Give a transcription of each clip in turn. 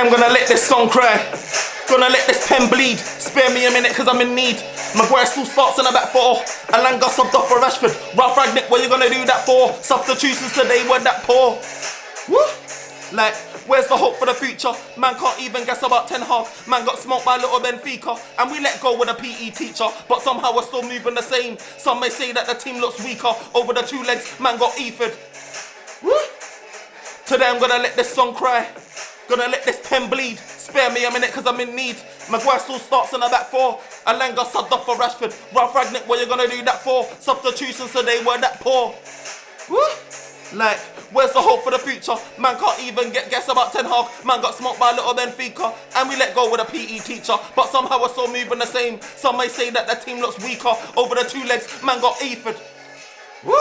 I'm gonna let this song cry. Gonna let this pen bleed. Spare me a minute cause I'm in need. Maguire still starts in a back four. Alanga subbed off for Rashford. Ralph Ragnick, what you gonna do that for? Substitutions today were that poor. Woo! Like, where's the hope for the future? Man can't even guess about Ten Hag. Man got smoked by little Benfica. And we let go with a PE teacher. But somehow we're still moving the same. Some may say that the team looks weaker. Over the two legs, man got Eford. Woo! Today I'm gonna let this song cry. Gonna let this pen bleed. Spare me a minute cause I'm in need. Maguire still starts in a back four. Alanga subbed off for Rashford. Ralph Ragnick, what you gonna do that for? Substitutions today were that poor. Woo! Like, where's the hope for the future? Man can't even guess about Ten Hag. Man got smoked by little Benfica. And we let go with a PE teacher. But somehow we're still moving the same. Some may say that the team looks weaker. Over the two legs, man got Eford. Woo!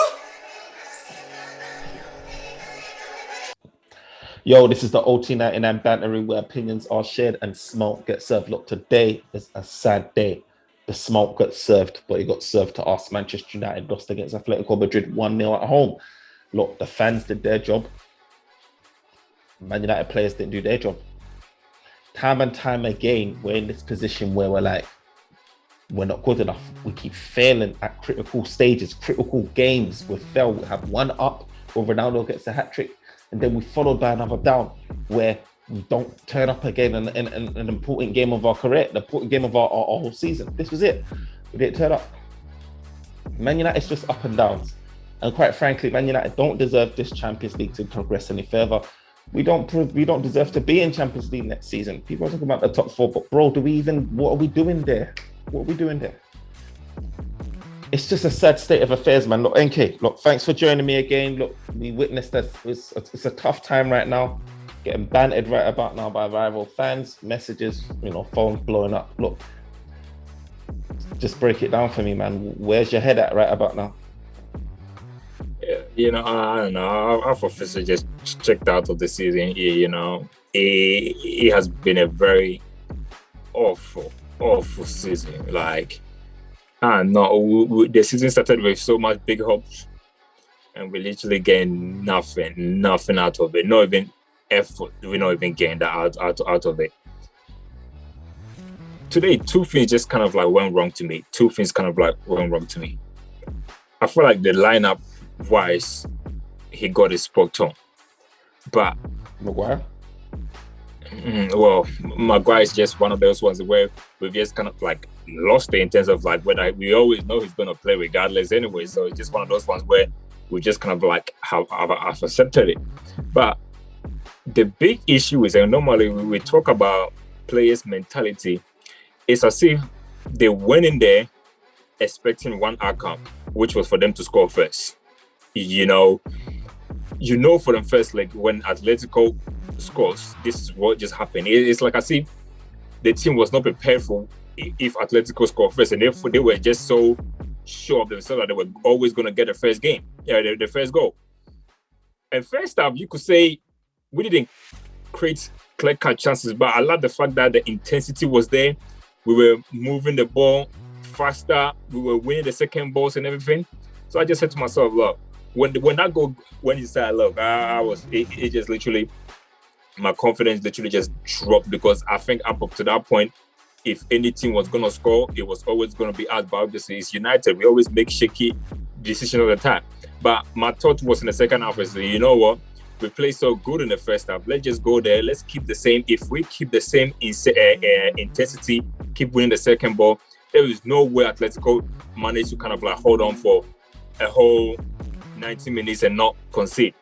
Yo, this is the OT99 Banter where opinions are shared and smoke gets served. Look, today is a sad day. The smoke got served, but it got served to us. Manchester United lost against Atletico Madrid 1-0 at home. Look, the fans did their job. Man United players didn't do their job. Time and time again, we're in this position where we're like, we're not good enough. We keep failing at critical stages, critical games. We fail. We have one up where Ronaldo gets a hat-trick. And then we followed by another down where we don't turn up again in an important game of our career, the important game of our whole season. This was it. We didn't turn up. Man United's just up and downs. And quite frankly, Man United don't deserve this Champions League to progress any further. We don't deserve to be in Champions League next season. People are talking about the top four, but bro, what are we doing there? What are we doing there? It's just a sad state of affairs, man. Look, NK, look, thanks for joining me again. Look, we witnessed this. It's a tough time right now. Getting bantered right about now by rival fans, messages, phones blowing up. Look, just break it down for me, man. Where's your head at right about now? I don't know. I've officially just checked out of the season. It has been a very awful season. Like, the season started with so much big hopes, and we literally gained nothing out of it. Not even effort. We not even gained that out of it. Today, two things just kind of like went wrong to me. I feel like the lineup wise, he got his spot on, but Maguire. Well, Maguire is just one of those ones where we've just kind of like lost it in terms of like whether we always know he's going to play regardless anyway. So it's just one of those ones where we just kind of like have accepted it. But the big issue is that normally we talk about players' mentality. It's as if they went in there expecting one outcome, which was for them to score first. For them first, like when Atletico scores, this is what just happened. It's like as if the team was not prepared for if Atletico scored first, and therefore they were just so sure of themselves that they were always going to get the first game, the first goal. And first half, you could say we didn't create clear-cut chances, but I love the fact that the intensity was there. We were moving the ball faster. We were winning the second balls and everything. So I just said to myself, look, when that goal, when you said, look, it just literally, my confidence literally just dropped, because I think up to that point, if any team was going to score, it was always going to be us. But obviously, it's United. We always make shaky decisions all the time. But my thought was in the second half is, you know what? We played so good in the first half. Let's just go there. Let's keep the same. If we keep the same intensity, keep winning the second ball, there is no way Atletico managed to kind of like hold on for a whole 90 minutes and not concede.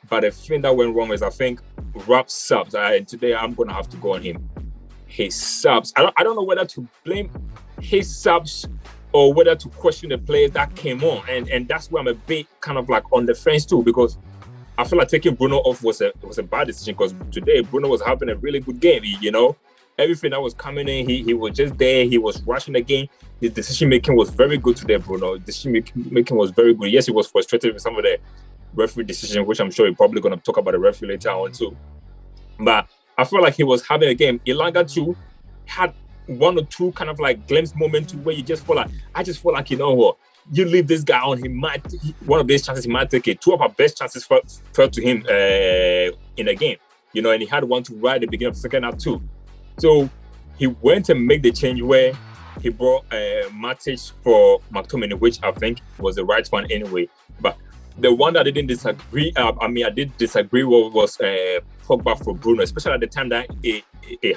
But the thing that went wrong is, I think, Rap's subs. And today I'm going to have to go on him. His subs. I don't know whether to blame his subs or whether to question the players that came on. And that's where I'm a bit kind of like on the fence too, because I feel like taking Bruno off was a bad decision, because today Bruno was having a really good game. Everything that was coming in, he was just there. He was rushing the game. His decision making was very good today, Bruno. Decision making was very good. Yes, he was frustrated with some of the referee decision, which I'm sure you're probably going to talk about the referee later on too. But I feel like he was having a game. Ilanga too had one or two kind of like glimpse moments where you just feel like, I just feel like, you know what, you leave this guy on, one of these chances he might take it. Two of our best chances fell to him in the game. and he had one to right at the beginning of the second half too. So he went and made the change where he brought Matic for McTominay, which I think was the right one anyway. But the one that I didn't disagree, I did disagree with was Pogba for Bruno, especially at the time that it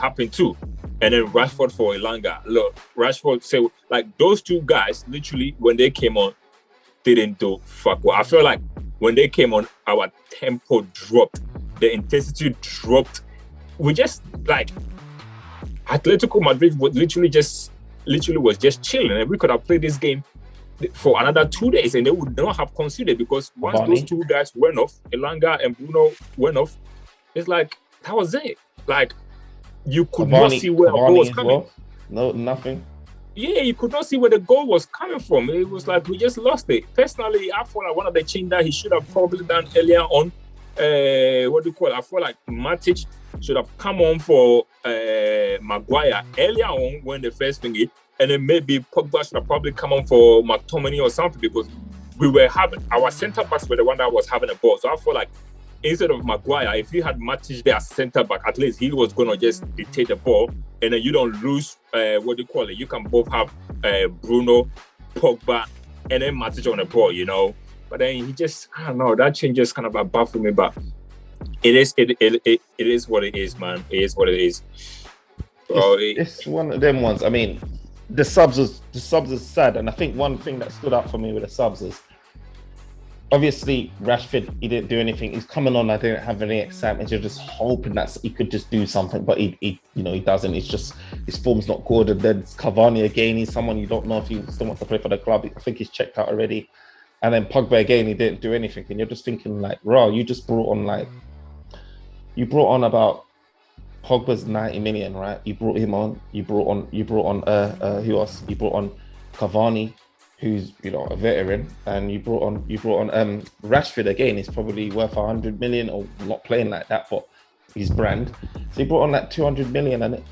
happened too. And then Rashford for Elanga. Look, Rashford, so like those two guys, literally, when they came on, didn't do fuck well. I feel like when they came on, our tempo dropped, the intensity dropped. We just like Atletico Madrid was literally was just chilling, and we could have played this game for another 2 days, and they would not have conceded because once those two guys went off, Elanga and Bruno went off, it's like that was it. Like you could not see where a goal was coming. Well? No, nothing. Yeah, you could not see where the goal was coming from. It was like we just lost it. Personally, I feel like one of the changes that he should have probably done earlier on. I feel like Matic should have come on for Maguire earlier on when the first thing hit, and then maybe Pogba should have probably come on for McTominay or something because we were having our centre backs were the one that was having a ball. So I feel like instead of Maguire, if you had Matic there as centre back, at least he was gonna just dictate the ball, and then you don't lose. You can both have Bruno, Pogba, and then Matic on the ball, But then he just, I don't know, that change just kind of baffled me. But it is what it is, man. It is what it is. It's one of them ones. I mean, the subs is sad, and I think one thing that stood out for me with the subs is obviously Rashford. He didn't do anything. He's coming on. I didn't have any excitement. You're just hoping that he could just do something, but he doesn't. It's just his form's not good. And then it's Cavani again. He's someone you don't know if he still wants to play for the club. I think he's checked out already. And then Pogba again, he didn't do anything. And you're just thinking like, you just brought on about Pogba's 90 million, right? You brought him on. You brought on who else? You brought on Cavani, who's a veteran, and you brought on Rashford again. He's probably worth 100 million, or not playing like that, but his brand. So you brought on that 200 million, and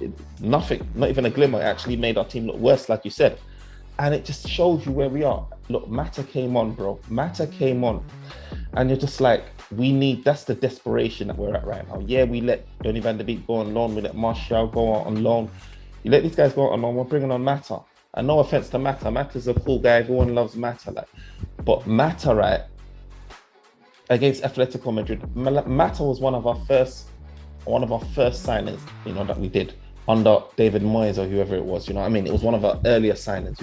nothing, not even a glimmer. It actually made our team look worse, like you said. And it just shows you where we are. Look, Mata came on, bro. And you're just like, that's the desperation that we're at right now. Yeah, we let Donny van der Beek go on loan. We let Martial go on loan. You let these guys go on loan. We're bringing on Mata. And no offense to Mata. Mata's a cool guy. Everyone loves Mata. But Mata, right, against Atletico Madrid, Mata was one of our first signings, that we did under David Moyes or whoever it was. You know what I mean? It was one of our earlier signings.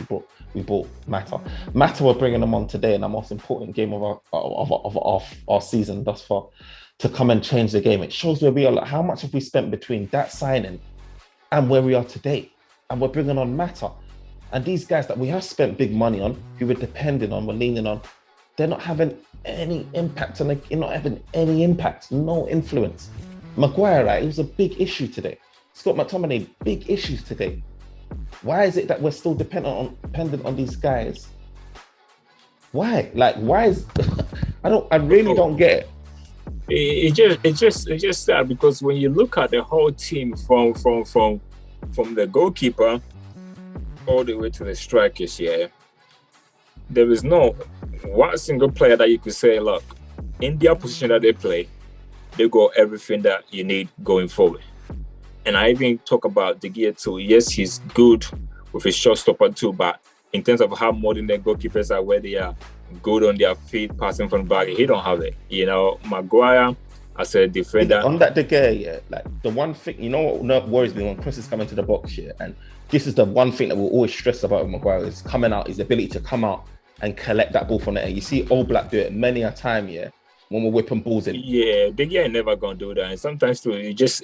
We bought Mata. Mata, we're bringing them on today in the most important game of our season thus far to come and change the game. It shows where we are. Like, how much have we spent between that signing and where we are today? And we're bringing on Mata. And these guys that we have spent big money on, who we're depending on, we're leaning on, they're not having any impact. And they're not having any impact, no influence. Maguire, right? It was a big issue today. Scott McTominay, big issues today. Why is it that we're still dependent on these guys? Why? Like, why is I really don't get it. It's just sad because when you look at the whole team from the goalkeeper all the way to the strikers, there is no one single player that you could say, look, in their position that they play, they got everything that you need going forward. And I even talk about De Gea too. Yes, he's good with his shot stopper too, but in terms of how modern the goalkeepers are, where they are good on their feet, passing from back, he don't have it. Maguire as a defender. On that De Gea, like the one thing, what worries me when Chris is coming to the box here, and this is the one thing that we'll always stress about with Maguire is coming out, his ability to come out and collect that ball from the air. You see All Black do it many a time, when we're whipping balls in. Yeah, De Gea never gonna do that. And sometimes too, it just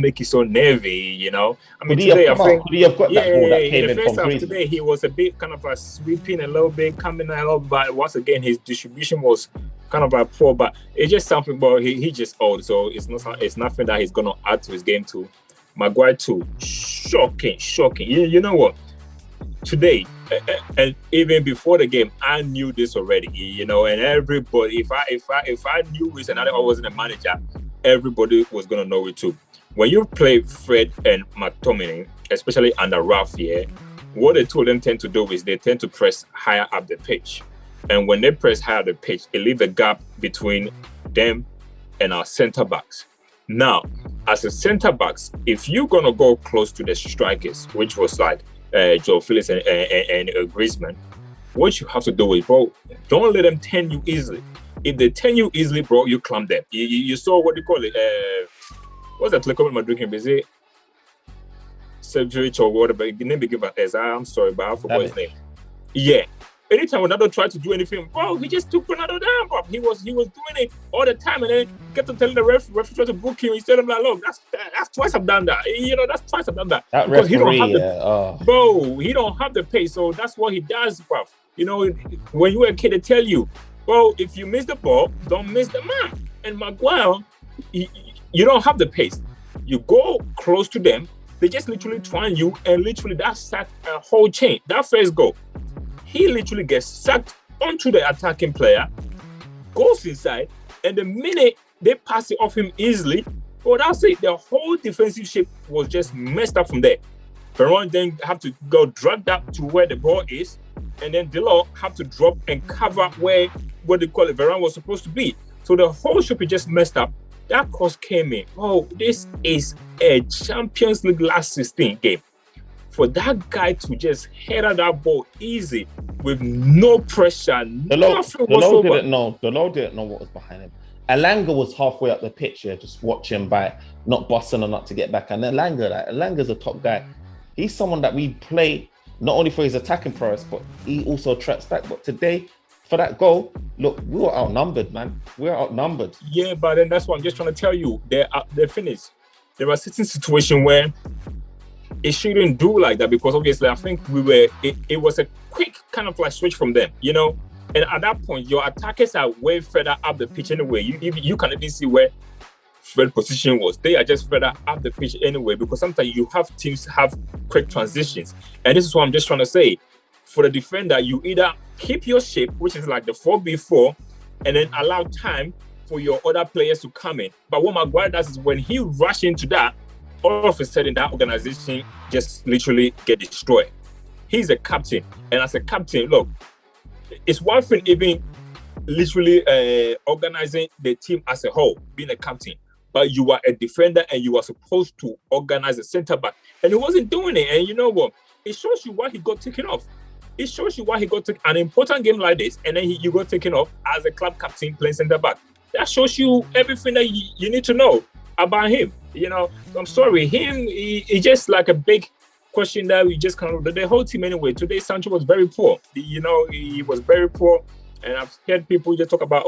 make you so nervy, I mean, today I think could he have got that ball that came in the in first from half today, he was a bit kind of sweeping a little bit, coming a little, but once again his distribution was kind of poor. But it's just something. But he just old, so it's nothing that he's gonna add to his game too. Maguire too, shocking. You know what? Today, and even before the game, I knew this already, and everybody, if I knew this and I wasn't a manager, everybody was gonna know it too. When you play Fred and McTominay, especially under Ralph, what they told them tend to do is they tend to press higher up the pitch, and when they press higher the pitch, it leaves a gap between them and our centre backs. Now, as a centre backs, if you're gonna go close to the strikers, which was like Joe Felix and Griezmann, what you have to do is, bro, don't let them turn you easily. If they turn you easily, bro, you clamp them. You saw what do you call it? What's that Atletico Madrid game? Is it Sevich or whatever? The name begins with S. I'm sorry, but I forgot his name. Yeah. Anytime Ronaldo tried to do anything, bro, he just took Ronaldo down, bro. He was doing it all the time, and then kept on telling the referee tried to book him. He said, "Like, look, that's twice I've done that. That's twice I've done that." That because referee, he don't have the pace, so that's what he does, bro. When you were a kid, they tell you, bro, if you miss the ball, don't miss the man. And Maguire, you don't have the pace. You go close to them, they just literally try you, and literally that sacked a whole chain. That first goal. He literally gets sacked onto the attacking player, goes inside, and the minute they pass it off him easily, well, that's it. The whole defensive shape was just messed up from there. Veron then have to go drag that to where the ball is, and then Delors have to drop and cover where what they call it, Veron was supposed to be. So the whole shape is just messed up. That cross came in. Oh, this is a Champions League last 16 game. For that guy to just head at that ball easy with no pressure, nothing whatsoever. Delors didn't know what was behind him. Elanga was halfway up the pitch here, just watching by, not busting or not to get back. And Elanga's a top guy. He's someone that we play not only for his attacking prowess, but he also tracks back. But today, for that goal, look, we were outnumbered, man. We were outnumbered. Yeah, but then that's what I'm just trying to tell you. They're finished. There are certain situations where it shouldn't do like that, because obviously I think it was a quick kind of like switch from them, and at that point your attackers are way further up the pitch anyway. You can even see where Fred's position was. They are just further up the pitch anyway, because sometimes you have teams have quick transitions, and this is what I'm just trying to say. For the defender, you either keep your shape, which is like the 4-4, and then allow time for your other players to come in. But what Maguire does is when he rushes into that, all of a sudden that organization just literally get destroyed. He's a captain, and as a captain, look, it's one thing even literally organizing the team as a whole, being a captain, but you are a defender and you are supposed to organize a center back, and he wasn't doing it. And you know what? It shows you why he got taken off. It shows you why he got an important game like this, and then you got taken off as a club captain playing center back. That shows you everything that you need to know about him. I'm sorry, he just like a big question that we just kind of, the whole team anyway. Today, Sancho was very poor. He was very poor. And I've heard people just talk about,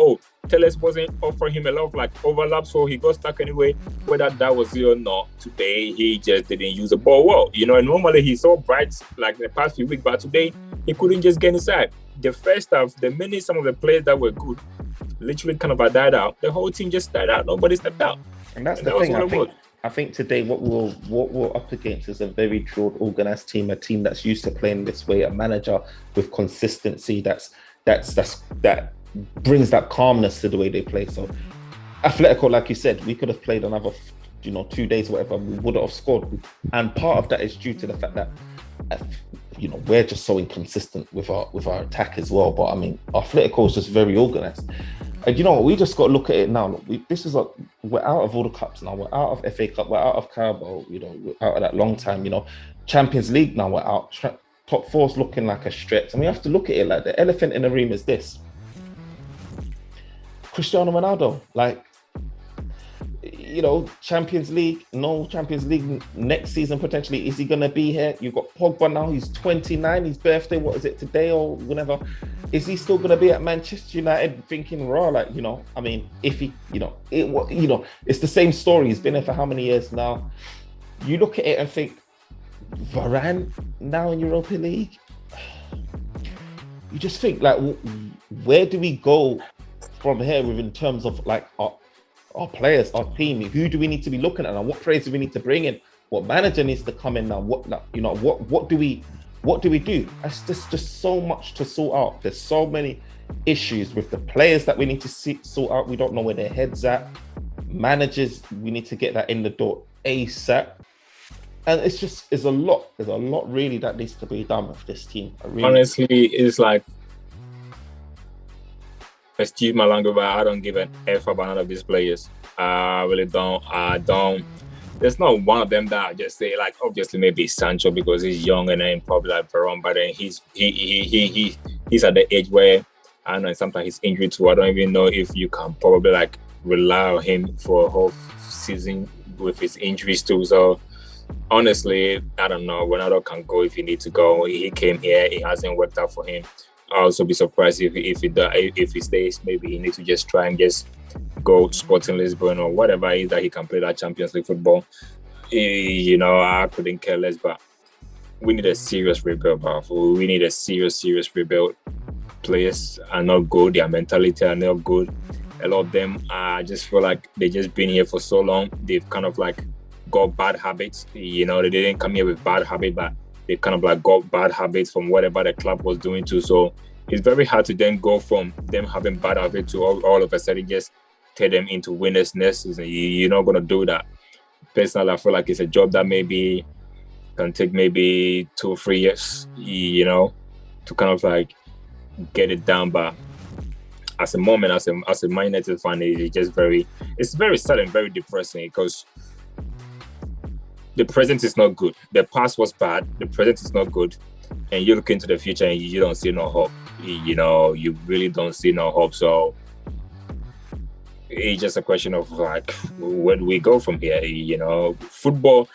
Telles wasn't offering him a lot of like overlap, so he got stuck anyway. Whether that was it or not, today he just didn't use the ball well. And normally he's so bright like the past few weeks, but today he couldn't just get inside. The first half, the minute some of the players that were good literally kind of died out, the whole team just died out. Nobody stepped out. And that's the thing. I think today what we're up against is a very drilled, organized team, a team that's used to playing this way, a manager with consistency that brings that calmness to the way they play. So Atletico, like you said, we could have played another 2 days or whatever, we would have scored. And part of that is due to the fact that we're just so inconsistent with our attack as well. But I mean, Atletico is just very organized. And we just got to look at it now. Look, we're out of all the cups now. We're out of FA Cup. We're out of Carabao. We're out of that long time. Champions League now. We're out. Top four's looking like a stretch. And we have to look at it like the elephant in the room is this: Cristiano Ronaldo. Like, Champions League. No Champions League next season potentially. Is he gonna be here? You've got Pogba now. He's 29. His birthday. What is it today or whenever? Is he still going to be at Manchester United thinking, raw, I mean, if he, it's the same story. He's been there for how many years now? You look at it and think, Varane now in Europa League? You just think, like, where do we go from here in terms of, like, our players, our team? Who do we need to be looking at? And what players do we need to bring in? What manager needs to come in now? What do we do? There's just so much to sort out. There's so many issues with the players that we need to sort out. We don't know where their heads at. Managers, we need to get that in the door ASAP. And there's a lot really that needs to be done with this team. Honestly, it's like excuse my language, but I don't give an F about none of these players. I really don't. I don't. There's not one of them that I just say, like, obviously maybe Sancho because he's young and then probably like Veron, but then he's at the age where I don't know, sometimes he's injured too. I don't even know if you can probably like rely on him for a whole season with his injuries too. So honestly, I don't know. Ronaldo can go if he needs to go. He came here, it hasn't worked out for him. I'll also be surprised if he stays. Maybe he needs to just try and just go Sporting Lisbon or whatever it is that he can play that Champions League football. You know, I couldn't care less, but we need a serious rebuild, bro. We need a serious rebuild. Players are not good. Their mentality are not good. A lot of them, I just feel like they just been here for so long. They've kind of like got bad habits. You know, they didn't come here with bad habits, but they kind of like got bad habits from whatever the club was doing too. So it's very hard to then go from them having bad habits to all of a sudden just turn them into winners next season. You're not going to do that. Personally, I feel like it's a job that maybe can take maybe 2 or 3 years, you know, to kind of like get it down. But as a moment, as a Man United fan, it's very sad and very depressing because the present is not good. The past was bad. The present is not good. And you look into the future and you don't see no hope. You know, you really don't see no hope. So it's just a question of like, where do we go from here? You know, football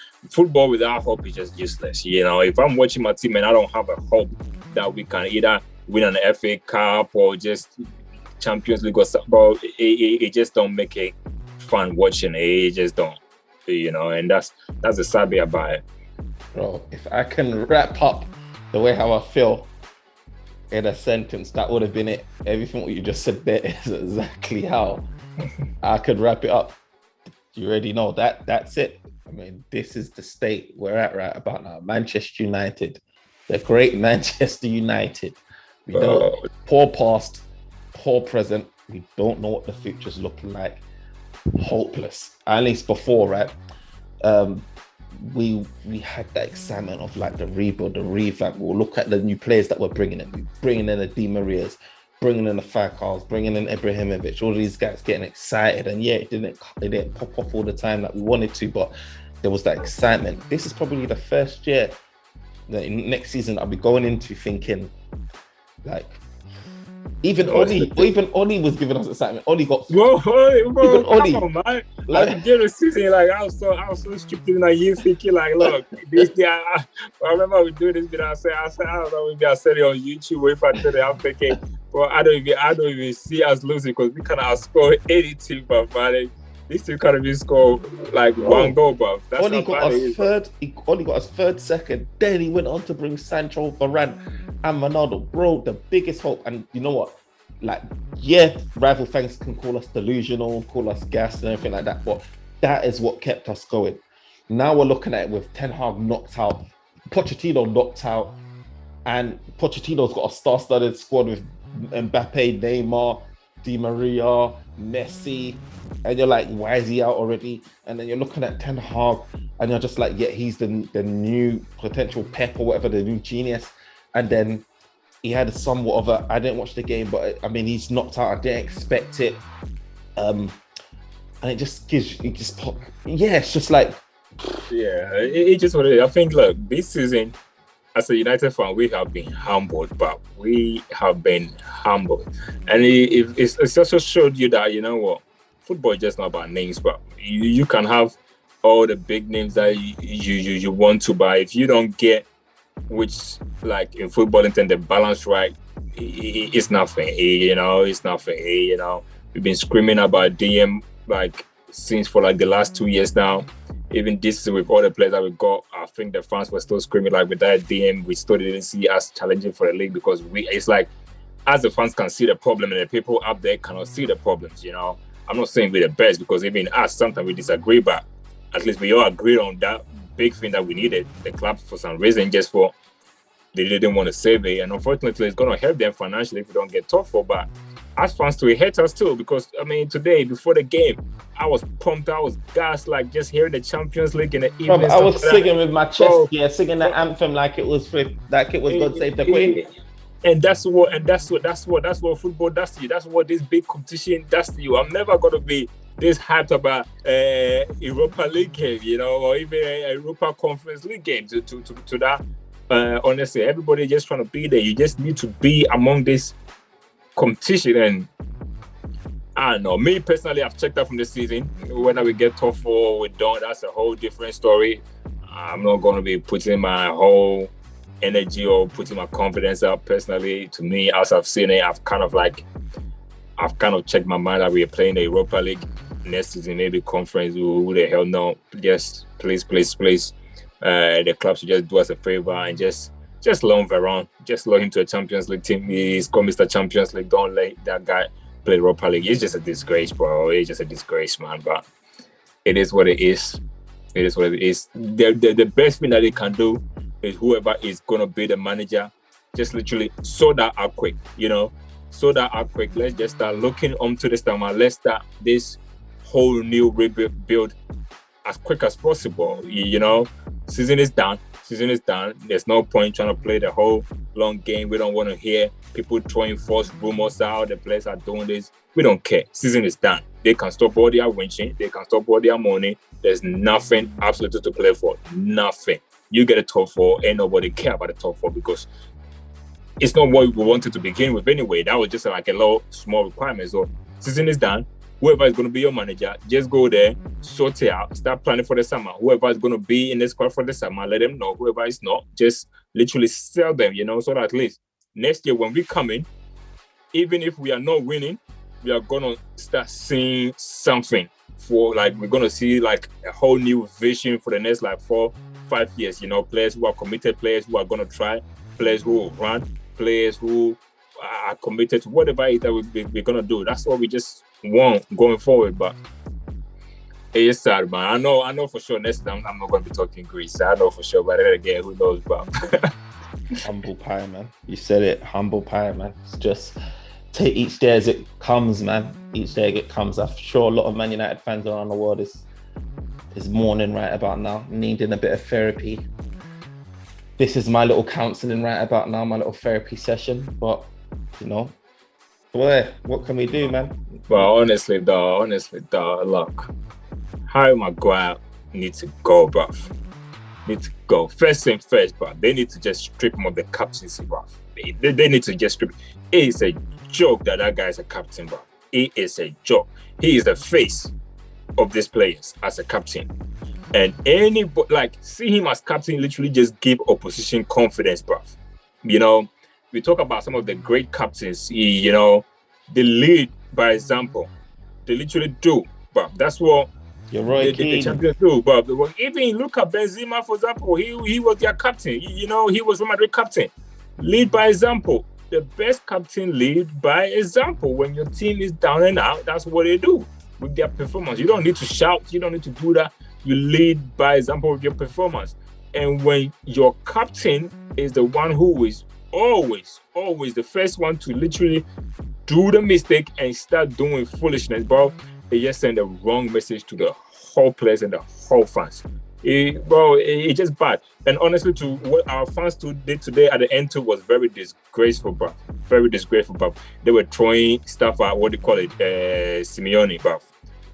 without hope is just useless. You know, if I'm watching my team and I don't have a hope that we can either win an FA Cup or just Champions League or something, it just don't make it fun watching it. It just don't. You know, and that's the sad bit about it. Bro, if I can wrap up the way how I feel in a sentence, that would have been it. Everything what you just said there is exactly how I could wrap it up. You already know that's it. I mean, this is the state we're at right about now. Manchester United, the great Manchester United. We don't poor past, poor present. We don't know what the future's looking like. Hopeless, at least before, right? We had that excitement of like the rebuild, the revamp. We'll look at the new players that we're bringing in. We're bringing in the Di Marias, bringing in the Falcaos, bringing in Ibrahimovic. All these guys getting excited, and yeah, it didn't pop off all the time that we wanted to, but there was that excitement. This is probably the first year that next season I'll be going into thinking like. Even Oli was giving us excitement. Oli got bro, even Oli, come on, man. like, at the beginning of the season, like I was so stupid in that year thinking like, look, this guy. I remember we do this, but I said, I don't know, maybe I said it on YouTube or if I said it, I'm thinking, well, I don't even see us losing because we kind of scored 82, but man, this team can't even score like one goal, bro. That's Oli got us third. Oli got us third, second. Then he went on to bring Sancho, Varane, and Ronaldo. Bro, the biggest hope. And you know what? Like, yeah, rival fans can call us delusional, call us gassed and everything like that, but that is what kept us going. Now we're looking at it with Ten Hag knocked out, Pochettino knocked out, and Pochettino's got a star-studded squad with Mbappe, Neymar, Di Maria, Messi, and you're like, why is he out already? And then you're looking at Ten Hag, and you're just like, yeah, he's the new potential Pep or whatever, the new genius. And then he had somewhat of a, I didn't watch the game, but I mean, he's knocked out. I didn't expect it. And it just gives, it's just like. Yeah, it just what it is. I think, look, this season, as a United fan, we have been humbled, but we have been humbled. And it's also showed you that, you know what, football is just not about names, but you can have all the big names that you want to, but if you don't get, which like in football, in terms of the balance right, it's nothing. You know, it's nothing. You know, we've been screaming about DM like since for like the last 2 years now. Even this season with all the players that we got, I think the fans were still screaming like with that DM. We still didn't see us challenging for the league because it's like as the fans can see the problem and the people up there cannot see the problems. You know, I'm not saying we're the best because even us sometimes we disagree, but at least we all agreed on that big thing that we needed. The club for some reason just for they didn't want to save it, and unfortunately it's going to help them financially if we don't get tough for. But as fans too, it hurt us too because I mean today before the game I was pumped, I was gassed, like just hearing the Champions League in the evening. I was singing with my chest, singing the anthem like it was God Save the Queen. And that's what football does to you. That's what this big competition does to you. I'm never gonna be this hyped about Europa League game, or even a Europa Conference League game to that. Honestly, everybody just trying to be there. You just need to be among this competition. And I don't know. Me personally, I've checked out from this season. Whether we get top 4 with Don, that's a whole different story. I'm not gonna be putting my whole energy or putting my confidence up. Personally, to me, as I've seen it, I've kind of checked my mind that we are playing the Europa League next season, maybe conference. Who the hell know? Just please, the club should just do us a favor and just loan Varane, just loan him to a Champions League team. He's called Mr. Champions League. Don't let that guy play Europa League. It's just a disgrace, bro. It's just a disgrace, man. But it is what it is. It is what it is. The best thing that they can do is whoever is going to be the manager, just literally sort that out quick, sort that out quick. Let's just start looking onto this time and let's start this whole new rebuild as quick as possible. Season is done. There's no point trying to play the whole long game. We don't want to hear people throwing false rumors out. The players are doing this. We don't care. Season is done. They can stop all their winching. They can stop all their money. There's nothing absolutely to play for. Nothing. You get a top 4, ain't nobody care about the top 4 because it's not what we wanted to begin with anyway. That was just like a little small requirement. So season is done. Whoever is going to be your manager, just go there, sort it out, start planning for the summer. Whoever is going to be in the squad for the summer, let them know. Whoever is not, just literally sell them, so that at least next year when we come in, even if we are not winning, we are going to start seeing something we're going to see like a whole new vision for the next 4-5 years, players who are committed, players who are going to try, players who will run, players who are committed to whatever it is that we're going to do. That's what we just want going forward. But it is sad, man. I know for sure next time I'm not going to be talking Greece. I know for sure, but then again, who knows, bro. Humble pie, man. You said it, humble pie, man. It's just take each day as it comes, man. Each day as it comes. I'm sure a lot of Man United fans around the world is mourning right about now, needing a bit of therapy. This is my little counselling right about now, my little therapy session. But, boy, what can we do, man? Well, honestly, look, Harry Maguire needs to go, bruv. Need to go. First thing first, bruv. They need to just strip him of the captaincy, bruv. They need to just strip. It is a joke that guy is a captain, bruv. It is a joke. He is the face of these players as a captain. And see him as captain literally just give opposition confidence, bruv. We talk about some of the great captains, they lead by example. They literally do, bruv. That's what the champions do, bruv. Even look at Benzema, for example. He was their captain. He was Real Madrid captain. Lead by example. The best captain lead by example. When your team is down and out, that's what they do with their performance. You don't need to shout. You don't need to do that. You lead by example with your performance. And when your captain is the one who is always the first one to literally do the mistake and start doing foolishness, bro, it just send the wrong message to the whole players and the whole fans. It's just bad. And honestly, to what our fans did today at the end too was very disgraceful, bro. Very disgraceful, bro. They were throwing stuff at Simeone, bro.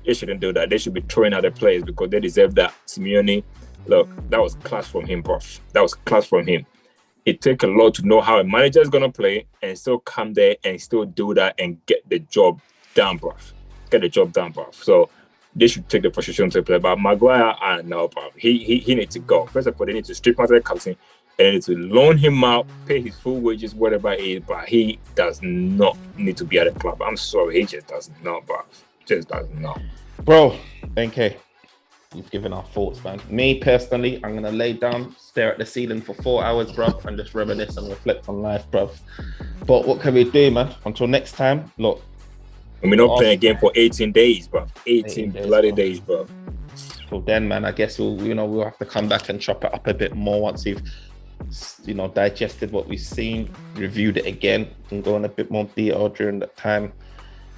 They shouldn't do that. They should be throwing at the players because they deserve that. Simeone, look, that was class from him, bro. That was class from him. It takes a lot to know how a manager is gonna play and still come there and still do that and get the job done, bro. Get the job done, bro. So they should take the frustration to play. But Maguire, I don't know, bro. He needs to go. First of all, they need to strip out the captain and they need to loan him out, pay his full wages, whatever it is. But he does not need to be at the club. I'm sorry, he just doesn't know, bro. Just doesn't know. Bro, NK, you've given our thoughts, man. Me personally, I'm gonna lay down, stare at the ceiling for 4 hours, bro, and just reminisce and reflect on life, bro. But what can we do, man? Until next time, look. And we're not playing a game for 18 days, bro. 18 bloody days, bro. Till then, man, I guess we'll have to come back and chop it up a bit more once we've digested what we've seen, reviewed it again, and go in a bit more detail during that time,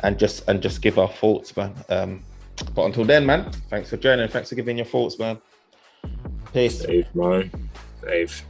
and just give our thoughts, man. But until then, man, thanks for joining. Thanks for giving your thoughts, man. Peace. Safe, man. Safe.